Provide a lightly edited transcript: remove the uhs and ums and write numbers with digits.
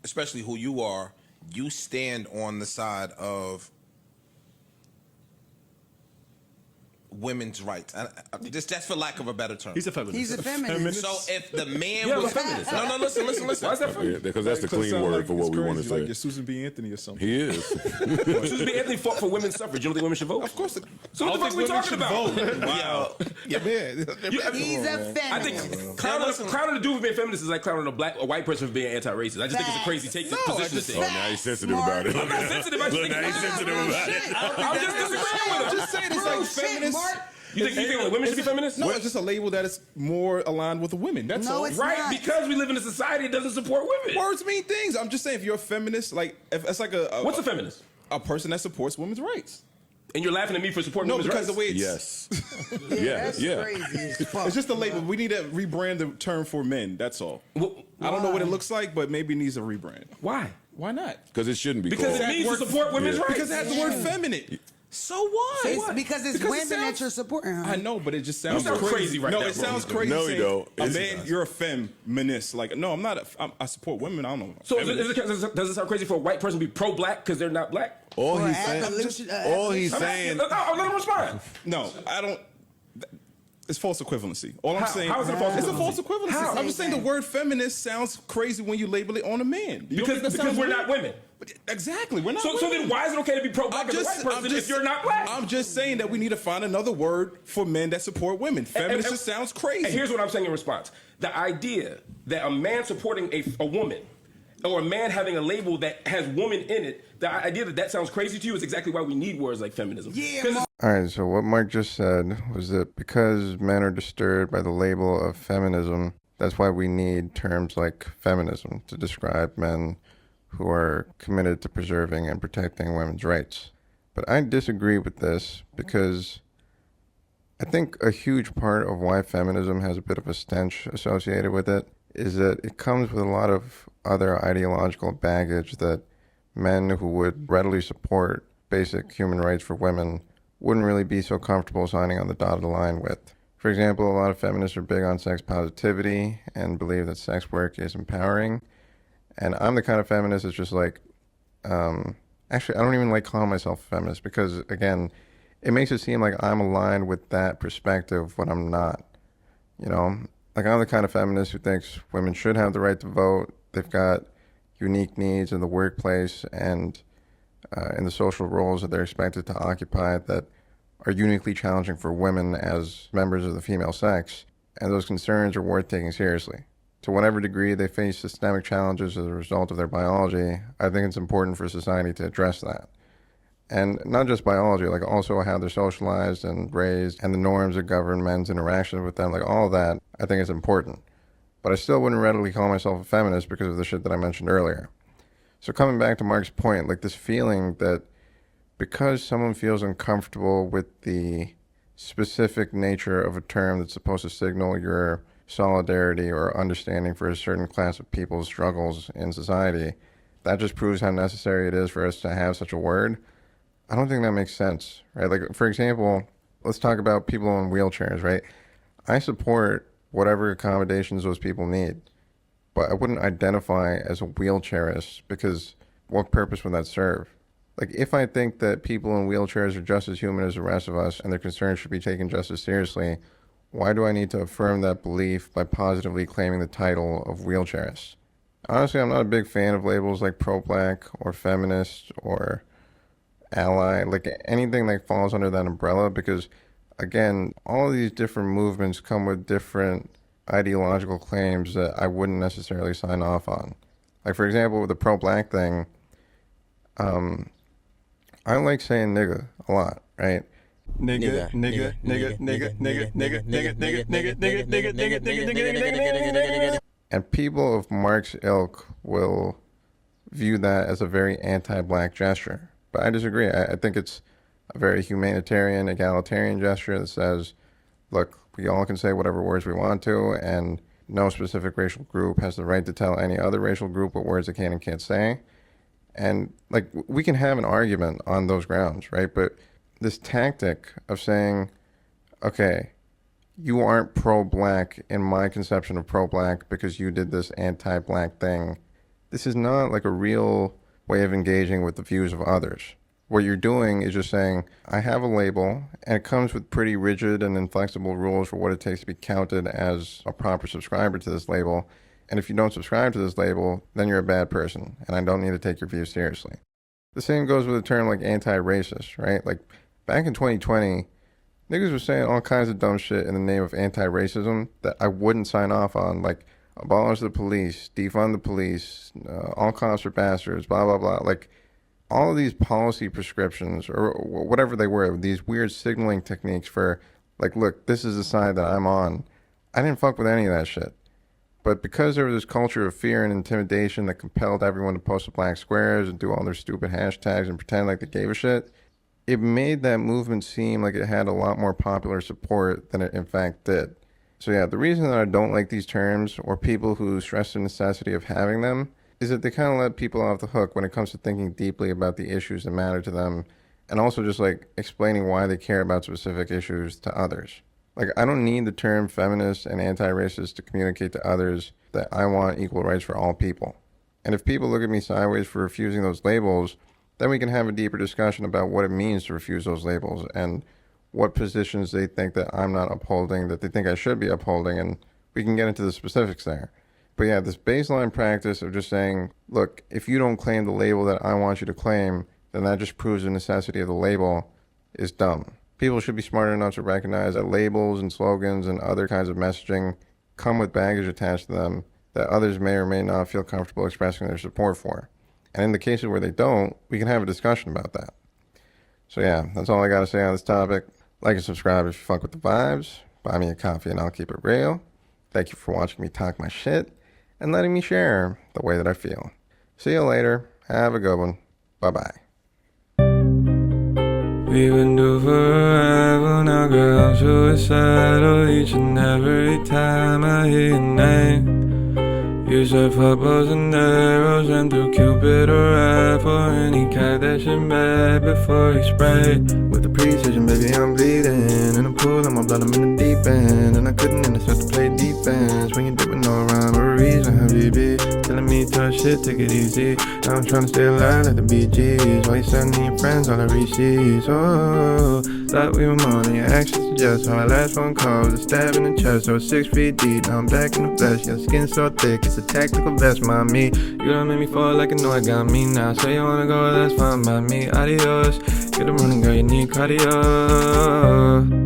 especially who you are, you stand on the side of women's rights. That's for lack of a better term. He's a feminist. He's a feminist. So if the man Yeah, was I'm a feminist. no, listen. Why is that funny? Because that's the clean word for what we want to say. Like you're Susan B. Anthony or something. He is. Susan B. Anthony fought for women's suffrage. You don't think women should vote? Of course. So what the fuck are we talking about? Wow. Yeah, man. He's a feminist. I think clowning a dude for being feminist is like clowning a white person for being anti-racist. I just think it's a crazy position to take. Oh, now he's sensitive about it. I'm not sensitive. I just think Now he's sensitive about it. I'm just disagreeing with him. I'm just saying it's like feminist. You think like women should be feminists? No, it's just a label that is more aligned with the women. That's all. it's Right, not. because we live in a society that doesn't support women. Words mean things. I'm just saying, if you're a feminist, like if it's like What's a feminist? a person that supports women's rights. And you're laughing at me for supporting No, women's because rights? the way it's Yes. That's crazy as fuck. it's just a label. We need to rebrand the term for men. That's all. I don't know what it looks like, but maybe it needs a rebrand. Why? Why not? Because it shouldn't be Because called. it means to support women's rights. Because it has the word feminine. So what? It's because it's Because it women that sounds- you're supporting her. I know, but it just sounds, You sound crazy right no, now, it bro. sounds crazy. No, you saying, don't. A It's- man, you're a feminist. Like, no, I'm not. I support women. I don't know. So does it sound crazy for a white person to be pro-black because they're not black? All Or he's saying. evolution- All he's I'm saying. asking, let him respond. No, I don't. It's false equivalency. All I'm How? saying. How is it false It's a equivalency? false equivalency. How? I'm just saying the word feminist sounds crazy when you label it on a man. You don't think that Because sounds we're weird? not women. Exactly, we're not. So women. then why is it okay to be pro-black as a white person if you're not black? I'm just saying that we need to find another word for men that support women. Feminist just sounds crazy. And here's what I'm saying in response. The idea that a man supporting a woman or a man having a label that has woman in it, the idea that sounds crazy to you is exactly why we need words like feminism. Yeah, 'Cause it's- All right, so what Mark just said was that because men are disturbed by the label of feminism, that's why we need terms like feminism to describe men who are committed to preserving and protecting women's rights. But I disagree with this because I think a huge part of why feminism has a bit of a stench associated with it is that it comes with a lot of other ideological baggage that men who would readily support basic human rights for women wouldn't really be so comfortable signing on the dotted line with. For example, a lot of feminists are big on sex positivity and believe that sex work is empowering. And I'm the kind of feminist that's just like, actually, I don't even like calling myself a feminist because, again, it makes it seem like I'm aligned with that perspective when I'm not. You know, like I'm the kind of feminist who thinks women should have the right to vote. They've got unique needs in the workplace and in the social roles that they're expected to occupy that are uniquely challenging for women as members of the female sex. And those concerns are worth taking seriously. To whatever degree they face systemic challenges as a result of their biology, I think it's important for society to address that. And not just biology, like also how they're socialized and raised and the norms that govern men's interactions with them, like all of that, I think is important. But I still wouldn't readily call myself a feminist because of the shit that I mentioned earlier. So coming back to Mark's point, like this feeling that because someone feels uncomfortable with the specific nature of a term that's supposed to signal your solidarity or understanding for a certain class of people's struggles in society, that just proves how necessary it is for us to have such a word. I don't think that makes sense, right? Like, for example, let's talk about people in wheelchairs, right? I support whatever accommodations those people need, but I wouldn't identify as a wheelchairist because what purpose would that serve? Like, if I think that people in wheelchairs are just as human as the rest of us and their concerns should be taken just as seriously, why do I need to affirm that belief by positively claiming the title of wheelchairist? Honestly, I'm not a big fan of labels like pro-black or feminist or ally, like anything that falls under that umbrella, because, again, all of these different movements come with different ideological claims that I wouldn't necessarily sign off on. Like, for example, with the pro-black thing, I like saying nigga a lot, right? Nigga, nigga, nigga, nigga, nigga, nigga, nigga, nigga, nigga, nigga, nigga, nigga, nigga, nigga, nigga. And people of Mark's ilk will view that as a very anti-black gesture. But I disagree. I think it's a very humanitarian, egalitarian gesture that says, look, we all can say whatever words we want to, and no specific racial group has the right to tell any other racial group what words they can and can't say. And, like, we can have an argument on those grounds, right? But this tactic of saying, okay, you aren't pro-black in my conception of pro-black because you did this anti-black thing, This is not like a real way of engaging with the views of others. What you're doing is just saying, I have a label, and it comes with pretty rigid and inflexible rules for what it takes to be counted as a proper subscriber to this label. And if you don't subscribe to this label, then you're a bad person, and I don't need to take your views seriously. The same goes with a term like anti-racist, right? Like, back in 2020, niggas were saying all kinds of dumb shit in the name of anti-racism that I wouldn't sign off on, like abolish the police, defund the police, all cops are bastards, blah, blah, blah. Like, all of these policy prescriptions, or whatever they were, these weird signaling techniques for, like, look, this is the side that I'm on. I didn't fuck with any of that shit. But because there was this culture of fear and intimidation that compelled everyone to post the black squares and do all their stupid hashtags and pretend like they gave a shit, it made that movement seem like it had a lot more popular support than it in fact did. So yeah, the reason that I don't like these terms, or people who stress the necessity of having them, is that they kind of let people off the hook when it comes to thinking deeply about the issues that matter to them, and also just like explaining why they care about specific issues to others. Like, I don't need the term feminist and anti-racist to communicate to others that I want equal rights for all people. And if people look at me sideways for refusing those labels, then we can have a deeper discussion about what it means to refuse those labels and what positions they think that I'm not upholding, that they think I should be upholding, and we can get into the specifics there. But yeah, this baseline practice of just saying, look, if you don't claim the label that I want you to claim, then that just proves the necessity of the label, is dumb. People should be smart enough to recognize that labels and slogans and other kinds of messaging come with baggage attached to them that others may or may not feel comfortable expressing their support for. And in the cases where they don't, we can have a discussion about that. So yeah, that's all I got to say on this topic. Like and subscribe if you fuck with the vibes. Buy me a coffee and I'll keep it real. Thank you for watching me talk my shit and letting me share the way that I feel. See you later. Have a good one. Bye-bye. We've been due forever now, girl, I'm suicidal each and every time I hear your name. You said fuck bows and arrows and threw Cupid a rifle and he cocked that shit back before he sprayed. With the precision, baby, I'm bleeding. In the pool, I'm blood, I'm in the deep end. And I couldn't intercept to play defense when you're doing no rhyme or reason, habibi. Telling me tough shit, take it easy. Now I'm trying to stay alive like the Bee Gees. Why you sending your friends all the receipts? Oh, thought we were more than your actions suggest. How our last phone call was a stab in the chest. I was 6 feet deep, now I'm back in the flesh. Your skin so thick, it's a tactical vest, mommy. You done made me fall like a know I got me now. Say you wanna go, that's fine by me. Adios. Get a running, girl, you need cardio.